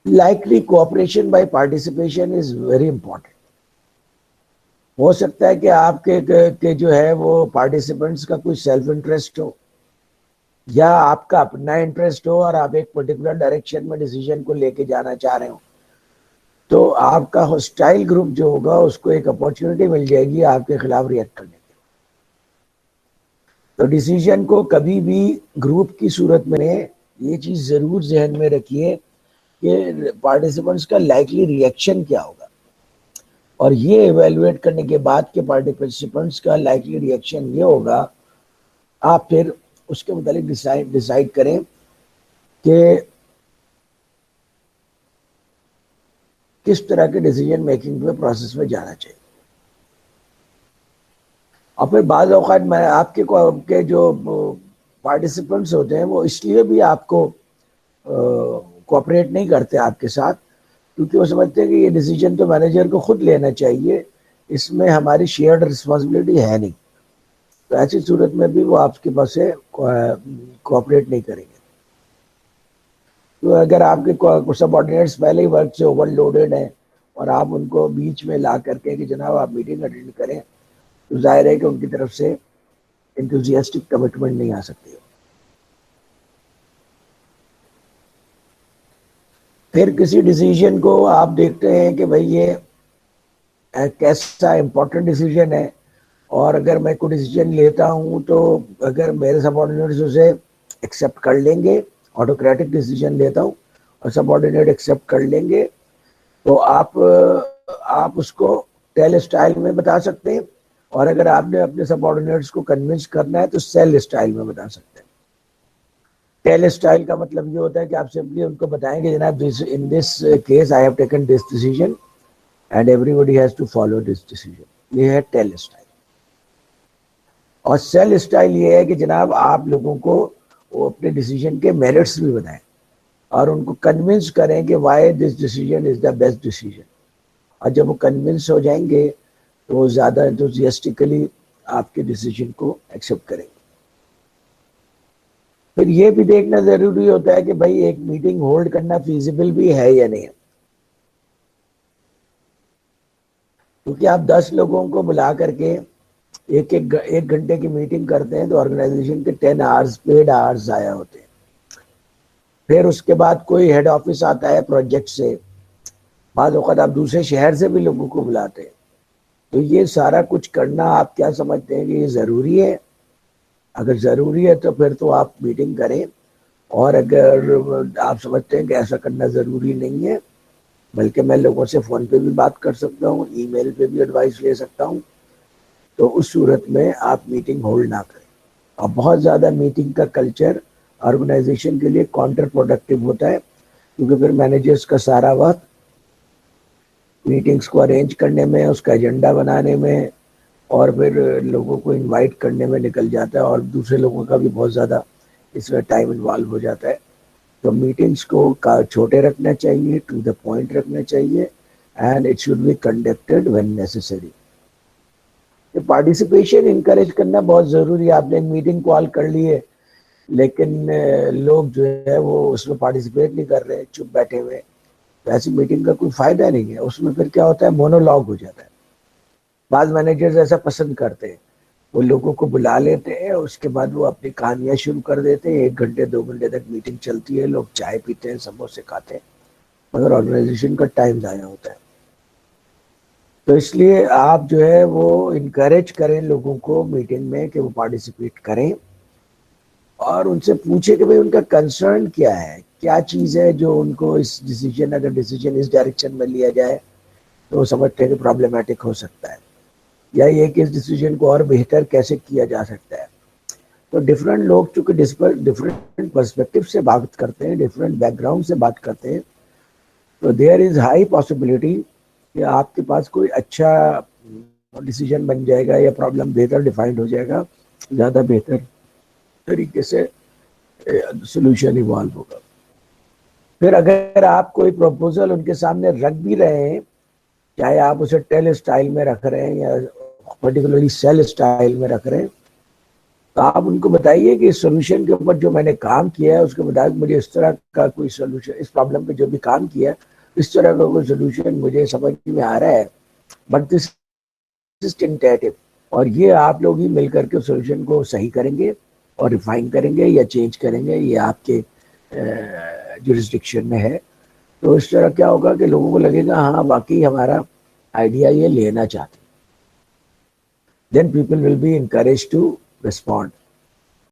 Likely cooperation by participation is very important. हो सकता है कि आपके के जो है वो पार्टिसिपेंट्स का कोई सेल्फ इंटरेस्ट हो या आपका अपना इंटरेस्ट हो और आप एक पर्टिकुलर डायरेक्शन में डिसीजन को लेके जाना चाह रहे हो, तो आपका हॉस्टाइल ग्रुप जो होगा उसको एक अपॉर्चुनिटी मिल जाएगी आपके खिलाफ रिएक्ट करने की। तो डिसीजन को कभी भी ग्रुप की सूरत में ये चीज जरूर जहन में रखिए कि पार्टिसिपेंट्स का लाइकली रिएक्शन क्या होगा, और ये इवेलुएट करने के बाद के पार्टिसिपेंट्स का लाइकली रिएक्शन ये होगा, आप फिर उसके मुताबिक डिसाइड करें कि किस तरह के डिसीजन मेकिंग में प्रोसेस में जाना चाहिए। और फिर बाज़ औक़ात मैं आपके जो पार्टिसिपेंट्स होते हैं वो इसलिए भी आपको कोऑपरेट नहीं करते आपके साथ, क्योंकि वो समझते हैं कि ये डिसीजन तो मैनेजर को खुद लेना चाहिए, इसमें हमारी शेयर्ड रिस्पॉन्सिबिलिटी है नहीं। तो ऐसी सूरत में भी वो आपके पास से कोऑपरेट नहीं करेंगे। तो अगर आपके सबऑर्डिनेट्स पहले ही वर्क से ओवरलोडेड हैं और आप उनको बीच में ला करके कि जनाब आप मीटिंग अटेंड करें, तो जाहिर है कि उनकी तरफ से इंथुजियास्टिक कमिटमेंट नहीं आ सकती। फिर किसी डिसीजन को आप देखते हैं कि भाई ये कैसा इंपॉर्टेंट डिसीजन है, और अगर मैं कोई डिसीजन लेता हूं तो अगर मेरे सबऑर्डिनेट्स उसे एक्सेप्ट कर लेंगे, ऑटोक्रेटिक डिसीजन लेता हूं और सबऑर्डिनेट एक्सेप्ट कर लेंगे, तो आप उसको टेल स्टाइल में बता सकते हैं, और अगर आपने अपने सबऑर्डिनेट्स को कन्विंस करना है तो सेल स्टाइल में बता सकते हैं। टेल स्टाइल का मतलब ये होता है कि आप सिंपली उनको बताएंगे जनाब in this case I have taken this decision and everybody has to follow this decision. ये है टेल स्टाइल। और सेल स्टाइल ये है कि जनाब आप लोगों को वो अपने डिसीजन के मेरिट्स भी बताएं और उनको कन्विंस करें कि why this decision is the best decision. और जब वो कन्विंस हो जाएंगे तो वो ज़्यादा एंथुसियास्टिकली आपके डिसीजन को एक्सेप्ट करेंगे। फिर ये भी देखना ज़रूरी होता है कि भाई एक मीटिंग होल्ड करना फिजिबल भी है या नहीं, क्योंकि आप 10 लोगों को बुला करके एक घंटे की मीटिंग करते हैं तो ऑर्गेनाइजेशन के 10 आवर्स पेड आवर्स ज़ाया होते हैं। फिर उसके बाद कोई हेड ऑफिस आता है प्रोजेक्ट से, बाद वक़्त आप दूसरे शहर से भी लोगों को बुलाते हैं, तो ये सारा कुछ करना आप क्या समझते हैं कि ये ज़रूरी है? अगर ज़रूरी है तो फिर तो आप मीटिंग करें, और अगर आप समझते हैं कि ऐसा करना ज़रूरी नहीं है, बल्कि मैं लोगों से फ़ोन पे भी बात कर सकता हूँ, ईमेल पे भी एडवाइस ले सकता हूँ, तो उस सूरत में आप मीटिंग होल्ड ना करें। और बहुत ज़्यादा मीटिंग का कल्चर ऑर्गेनाइजेशन के लिए काउंटर प्रोडक्टिव होता है, क्योंकि फिर मैनेजर्स का सारा वक्त मीटिंग्स को अरेंज करने में, उसका एजेंडा बनाने में और फिर लोगों को इनवाइट करने में निकल जाता है, और दूसरे लोगों का भी बहुत ज़्यादा इसमें टाइम इन्वॉल्व हो जाता है। तो मीटिंग्स को छोटे रखना चाहिए, टू द पॉइंट रखना चाहिए, and it should be conducted when necessary. Participation encourage करना बहुत ज़रूरी है। आपने मीटिंग कॉल कर ली है लेकिन लोग जो है वो उसमें पार्टिसिपेट नहीं कर रहे, चुप बैठे हुए, तो ऐसी मीटिंग का कोई फायदा नहीं है। उसमें फिर क्या होता है, मोनोलॉग हो जाता है। बाद मैनेजर्स ऐसा पसंद करते हैं, वो लोगों को बुला लेते हैं, उसके बाद वो अपनी कहानियां शुरू कर देते हैं, 1 घंटे 2 घंटे तक मीटिंग चलती है, लोग चाय पीते हैं, समोसे खाते हैं, मगर ऑर्गेनाइजेशन का टाइम ज़ाया होता है। तो इसलिए आप जो है वो इनकरेज करें लोगों को मीटिंग में कि वो पार्टिसिपेट करें, और उनसे पूछे कि भाई उनका कंसर्न क्या है, क्या चीज़ है जो उनको इस डिसीजन, अगर डिसीजन इस डायरेक्शन में लिया जाए तो वो समझते हैं कि प्रॉब्लमेटिक हो सकता है, या ये कि इस डिसीजन को और बेहतर कैसे किया जा सकता है। तो डिफरेंट लोग चूंकि डिफरेंट पर्सपेक्टिव से बात करते हैं, डिफरेंट बैकग्राउंड से बात करते हैं, तो देयर इज हाई पॉसिबिलिटी कि आपके पास कोई अच्छा डिसीजन बन जाएगा या प्रॉब्लम बेहतर डिफाइंड हो जाएगा, ज़्यादा बेहतर तरीके से सोल्यूशन इवॉल्व होगा। फिर अगर आप कोई प्रपोजल उनके सामने रख भी रहे हैं, चाहे आप उसे टेल स्टाइल में रख रहे हैं या पर्टिकुलरली सेल स्टाइल में रख रहे हैं, तो आप उनको बताइए कि इस सोल्यूशन के ऊपर जो मैंने काम किया है उसके मुताबिक मुझे इस तरह का कोई सोल्यूशन, इस प्रॉब्लम पे जो भी काम किया है इस तरह का कोई सोल्यूशन मुझे समझ में आ रहा है, बट दिस इज टेंटेटिव, और ये आप लोग ही मिलकर के सोल्यूशन को सही करेंगे और रिफाइन करेंगे या चेंज करेंगे, ये आपके जुरिस्डिक्शन में है। तो इस तरह क्या होगा कि लोगों को लगेगा हाँ वाकई हमारा आइडिया ये लेना चाहते, then people will be encourage to respond.